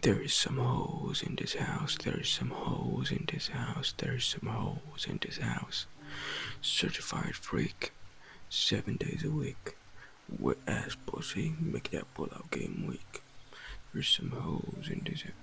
There is some hoes in this house, there is some hoes in this house, there is some hoes in this house. Certified freak, 7 days a week. Wet ass pussy, make that pull out game weak. There's some hoes in this house.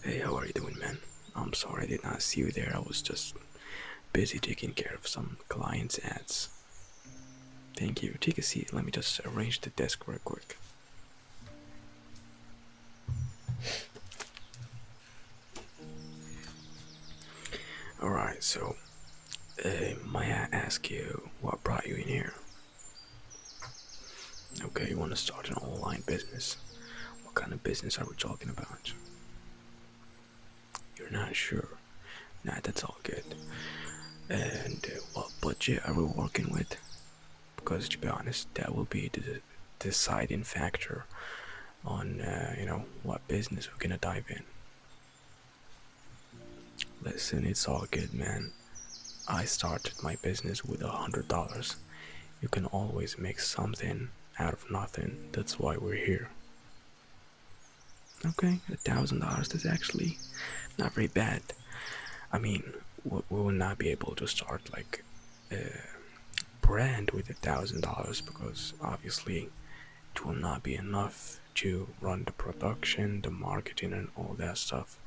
Hey, how are you doing, man? I'm sorry I did not see you there. I was just busy taking care of some clients' ads. Thank you. Take a seat. Let me just arrange the desk real quick. Alright, so, may I ask you what brought you in here? Okay, you want to start an online business. What kind of business are we talking about? You're not sure. Nah, that's all good. And what budget are we working with? Because to be honest, that will be the deciding factor on what business we're gonna dive in. Listen, it's all good, man. I started my business with $100. You can always make something out of nothing. That's why we're here. Okay, $1,000. That's actually not very bad. I mean, we will not be able to start like a brand with $1,000 because obviously it will not be enough to run the production, the marketing, and all that stuff.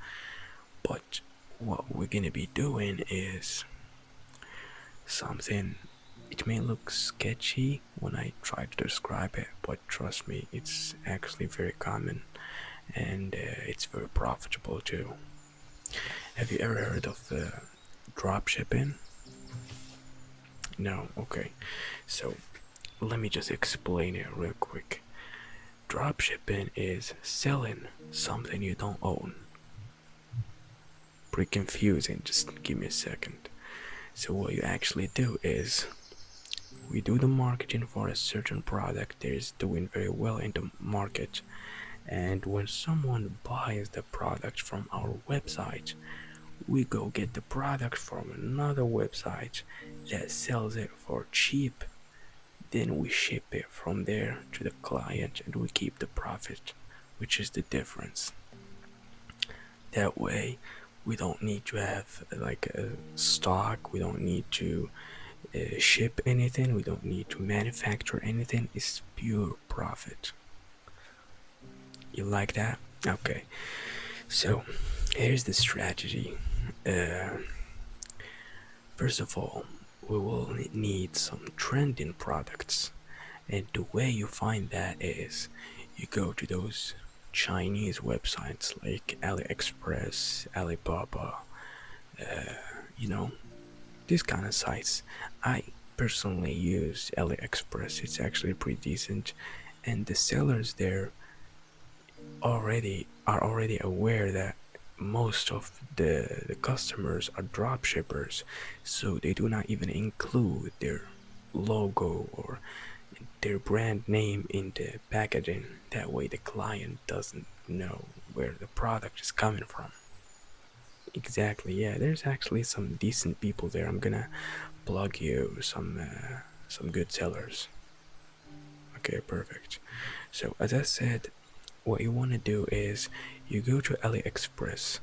But what we're gonna be doing is something. It may look sketchy when I try to describe it, but trust me, it's actually very common and it's very profitable too. Have you ever heard of drop shipping? No? Okay. So let me just explain it real quick. Drop shipping is selling something you don't own. Pretty confusing, just give me a second. So what you actually do is we do the marketing for a certain product that is doing very well in the market, and when someone buys the product from our website, we go get the product from another website that sells it for cheap. Then we ship it from there to the client and we keep the profit, which is the difference. That way, we don't need to have like a stock, we don't need to ship anything, we don't need to manufacture anything. It's pure profit. You like that? Okay. So, here's the strategy. Uh, First of all, we will need some trending products, and the way you find that is you go to those Chinese websites like AliExpress, Alibaba, uh, you know, these kind of sites. I personally use AliExpress, it's actually pretty decent, and the sellers there already aware that most of the customers are drop shippers, so they do not even include their logo or their brand name in the packaging. That way the client doesn't know where the product is coming from. Exactly, yeah, there's actually some decent people there. I'm gonna plug you some good sellers. Okay, perfect. So as I said, what you want to do is you go to AliExpress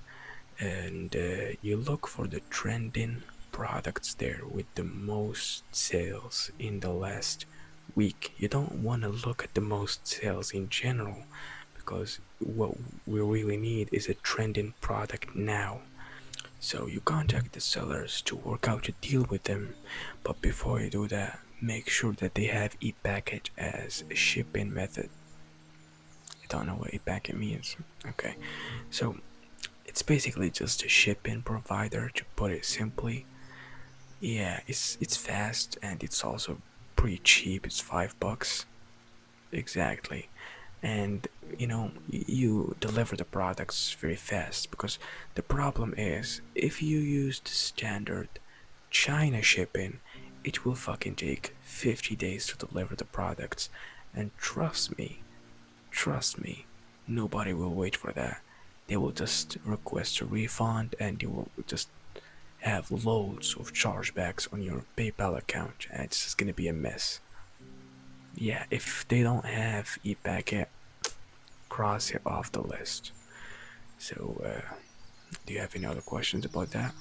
and you look for the trending products there with the most sales in the last week. You don't want to look at the most sales in general because what we really need is a trending product now. So you contact the sellers to work out a deal with them, but before you do that, make sure that they have e-packet as a shipping method. I don't know what e-packet means. Okay, so it's basically just a shipping provider, to put it simply. Yeah, it's fast and it's also pretty cheap. It's $5. Exactly. And you deliver the products very fast, because the problem is if you use the standard China shipping, it will fucking take 50 days to deliver the products. And trust me, nobody will wait for that. They will just request a refund and you will just have loads of chargebacks on your PayPal account, and it's just gonna be a mess. yeah, if they don't have e-packet, cross it off the list. So, do you have any other questions about that?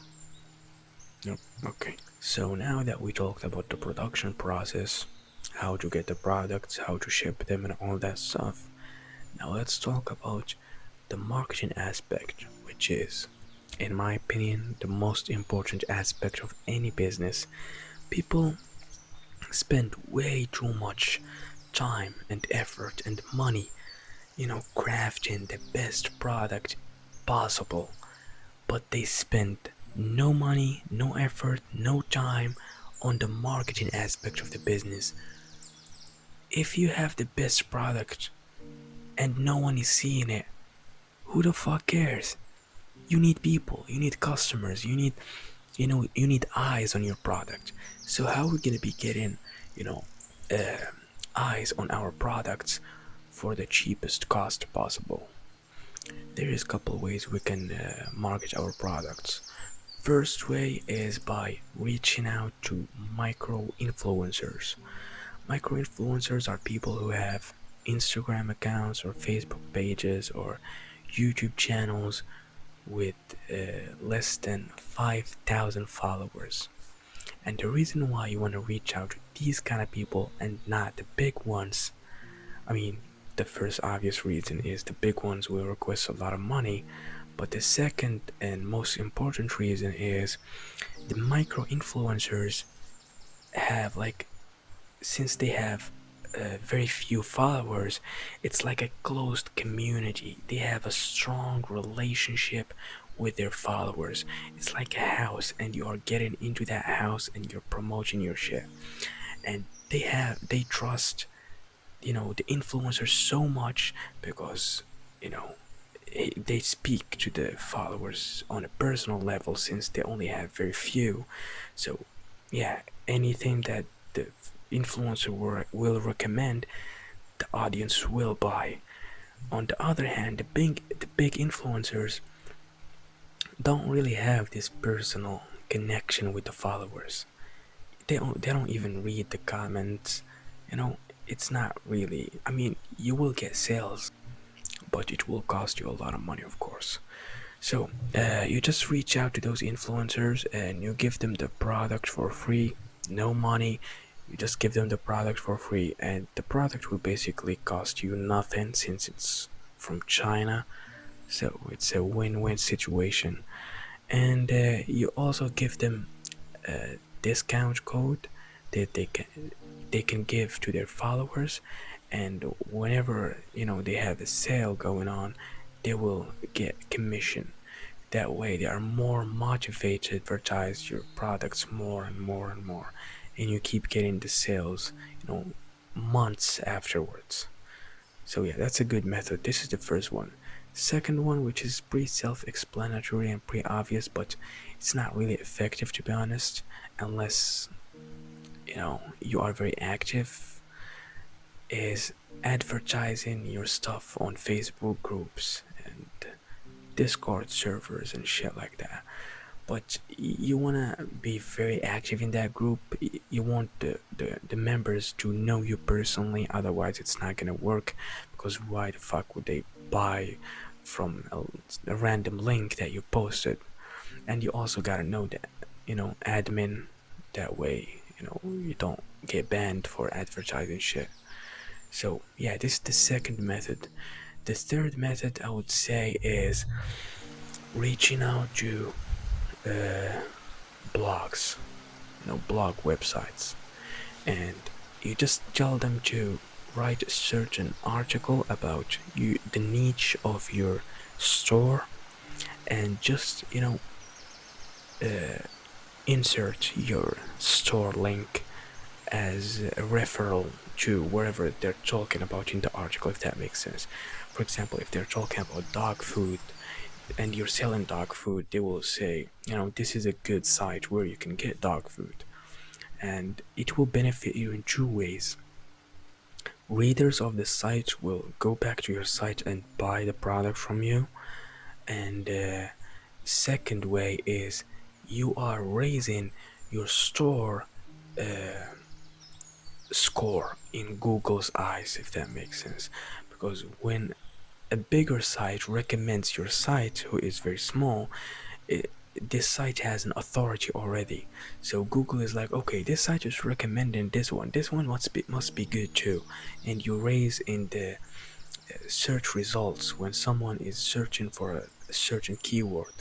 Nope. Okay. So now that we talked about the production process, how to get the products, how to ship them, and all that stuff, now let's talk about the marketing aspect, which is, in my opinion, the most important aspect of any business. People spend way too much time and effort and money, crafting the best product possible, but they spend no money, no effort, no time on the marketing aspect of the business. If you have the best product and no one is seeing it, who the fuck cares? You need people, you need customers, you need eyes on your product. So how are we gonna be getting, you know, uh, eyes on our products for the cheapest cost possible? There is a couple ways we can market our products. First way is by reaching out to micro influencers. Micro influencers are people who have Instagram accounts or Facebook pages or YouTube channels with less than 5,000 followers. And the reason why you want to reach out to these kind of people and not the big ones, I mean, the first obvious reason is the big ones will request a lot of money, but the second and most important reason is the micro influencers have like, since they have very few followers, it's like a closed community. They have a strong relationship with their followers. It's like a house, and you are getting into that house and you're promoting your shit. And they trust, the influencers so much because, you know, they speak to the followers on a personal level since they only have very few. So, yeah, anything that the influencer will recommend, the audience will buy. On the other hand, the big influencers don't really have this personal connection with the followers. They don't even read the comments. You know, it's not really. I mean, you will get sales, but it will cost you a lot of money, of course. So you just reach out to those influencers and you give them the product for free, no money. You just give them the product for free, and the product will basically cost you nothing since it's from China. So it's a win-win situation. And you also give them a discount code that they can give to their followers, and whenever they have a sale going on, they will get commission. That way they are more motivated to advertise your products more and more and more, and you keep getting the sales, months afterwards. So yeah, that's a good method. This is the first one. Second one, which is pretty self-explanatory and pretty obvious, but it's not really effective, to be honest, unless you are very active, is advertising your stuff on Facebook groups and Discord servers and shit like that. But you wanna be very active in that group. You want the members to know you personally, otherwise it's not gonna work, because why the fuck would they buy from a random link that you posted? And you also gotta know that, admin, that way, you don't get banned for advertising shit. So yeah, this is the second method. The third method I would say is reaching out to uh, blogs, blog websites, and you just tell them to write a certain article about the niche of your store, and just uh, insert your store link as a referral to wherever they're talking about in the article, if that makes sense. For example, if they're talking about dog food and you're selling dog food, they will say, this is a good site where you can get dog food. And it will benefit you in two ways. Readers of the site will go back to your site and buy the product from you. And second way is you are raising your store uh, score in Google's eyes, if that makes sense. Because when a bigger site recommends your site, who is very small, this site has an authority already. So Google is like, okay, this site is recommending this one. This one must be good too. And you raise in the search results when someone is searching for a certain keyword.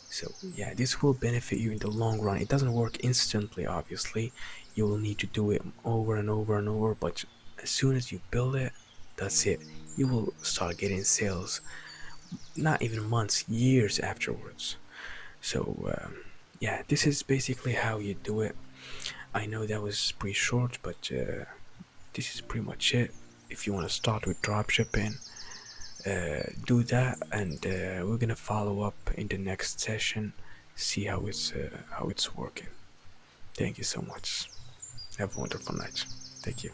So yeah, this will benefit you in the long run. It doesn't work instantly, obviously. You will need to do it over and over and over, but as soon as you build it, that's it. You will start getting sales, not even months, years afterwards. So yeah, this is basically how you do it. I know that was pretty short, but this is pretty much it. If you want to start with dropshipping, do that, and we're gonna follow up in the next session, see how it's working. Thank you so much. Have a wonderful night. Thank you.